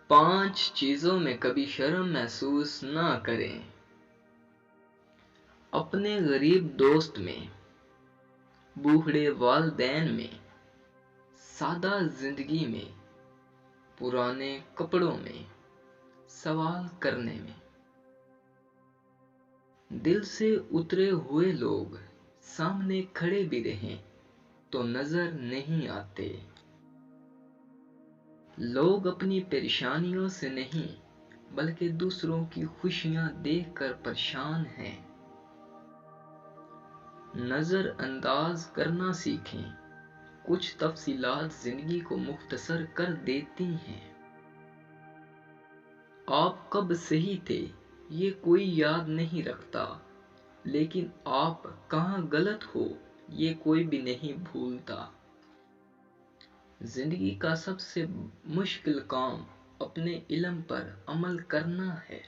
5 چیزوں میں کبھی شرم محسوس نہ کریں۔ اپنے غریب دوست میں، بوڑھے والدین میں، سادہ زندگی میں، پرانے کپڑوں میں، سوال کرنے میں۔ دل سے اترے ہوئے لوگ سامنے کھڑے بھی رہیں تو نظر نہیں آتے۔ لوگ اپنی پریشانیوں سے نہیں بلکہ دوسروں کی خوشیاں دیکھ کر پریشان ہیں۔ نظر انداز کرنا سیکھیں، کچھ تفصیلات زندگی کو مختصر کر دیتی ہیں۔ آپ کب صحیح تھے یہ کوئی یاد نہیں رکھتا، لیکن آپ کہاں غلط ہو یہ کوئی بھی نہیں بھولتا۔ زندگی کا سب سے مشکل کام اپنے علم پر عمل کرنا ہے۔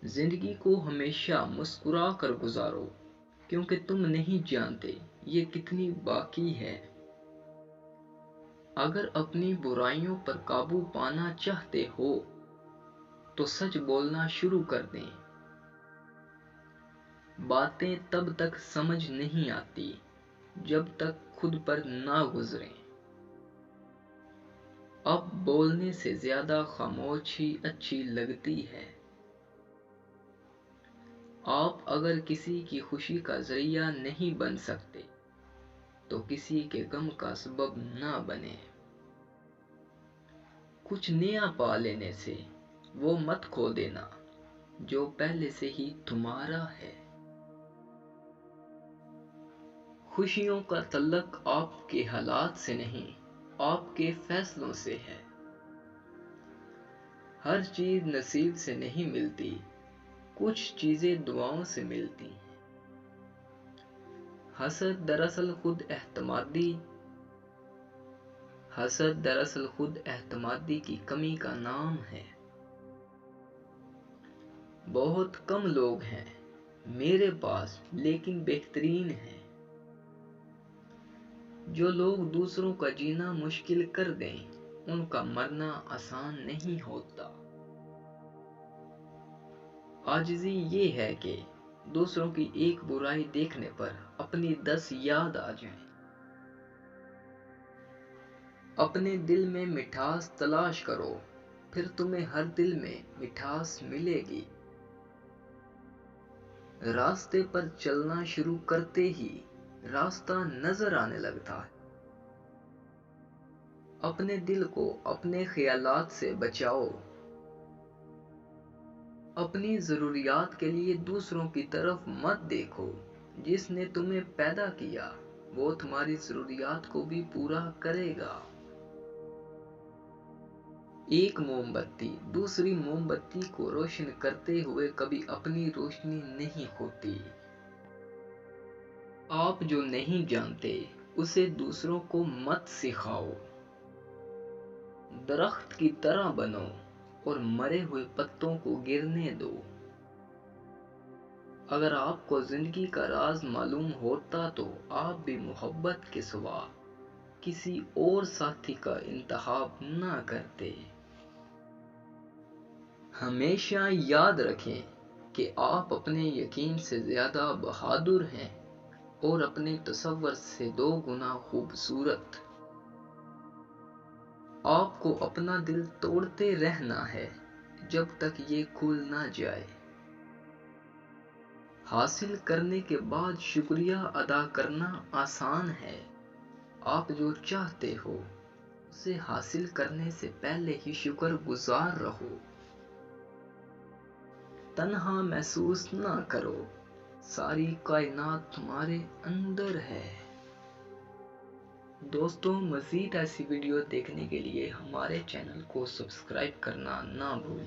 زندگی کو ہمیشہ مسکرا کر گزارو، کیونکہ تم نہیں جانتے یہ کتنی باقی ہے۔ اگر اپنی برائیوں پر قابو پانا چاہتے ہو تو سچ بولنا شروع کر دیں۔ باتیں تب تک سمجھ نہیں آتی جب تک خود پر نہ گزریں۔ اب بولنے سے زیادہ خاموشی اچھی لگتی ہے۔ آپ اگر کسی کی خوشی کا ذریعہ نہیں بن سکتے تو کسی کے غم کا سبب نہ بنیں۔ کچھ نیا پا لینے سے وہ مت کھو دینا جو پہلے سے ہی تمہارا ہے۔ خوشیوں کا تعلق آپ کے حالات سے نہیں، آپ کے فیصلوں سے ہے۔ ہر چیز نصیب سے نہیں ملتی، کچھ چیزیں دعاؤں سے ملتی ہیں۔ حسد دراصل خود اعتمادی کی کمی کا نام ہے۔ بہت کم لوگ ہیں میرے پاس لیکن بہترین ہیں۔ جو لوگ دوسروں کا جینا مشکل کر دیں ان کا مرنا آسان نہیں ہوتا۔ عاجزی یہ ہے کہ دوسروں کی ایک برائی دیکھنے پر اپنی 10 یاد آ جائیں۔ اپنے دل میں مٹھاس تلاش کرو، پھر تمہیں ہر دل میں مٹھاس ملے گی۔ راستے پر چلنا شروع کرتے ہی راستہ نظر آنے لگتا ہے۔ اپنے دل کو اپنے خیالات سے بچاؤ۔ اپنی ضروریات کے لیے دوسروں کی طرف مت دیکھو۔ جس نے تمہیں پیدا کیا وہ تمہاری ضروریات کو بھی پورا کرے گا۔ ایک موم بتی دوسری موم بتی کو روشن کرتے ہوئے کبھی اپنی روشنی نہیں کھوتی۔ آپ جو نہیں جانتے اسے دوسروں کو مت سکھاؤ۔ درخت کی طرح بنو اور مرے ہوئے پتوں کو گرنے دو۔ اگر آپ کو زندگی کا راز معلوم ہوتا تو آپ بھی محبت کے سوا کسی اور ساتھی کا انتخاب نہ کرتے۔ ہمیشہ یاد رکھیں کہ آپ اپنے یقین سے زیادہ بہادر ہیں اور اپنے تصور سے 2 گنا خوبصورت۔ آپ کو اپنا دل توڑتے رہنا ہے جب تک یہ کھل نہ جائے۔ حاصل کرنے کے بعد شکریہ ادا کرنا آسان ہے۔ آپ جو چاہتے ہو اسے حاصل کرنے سے پہلے ہی شکر گزار رہو۔ تنہا محسوس نہ کرو، ساری کائنات تمہارے اندر ہے۔ دوستوں، مزید ایسی ویڈیو دیکھنے کے لیے ہمارے چینل کو سبسکرائب کرنا نہ بھولیں۔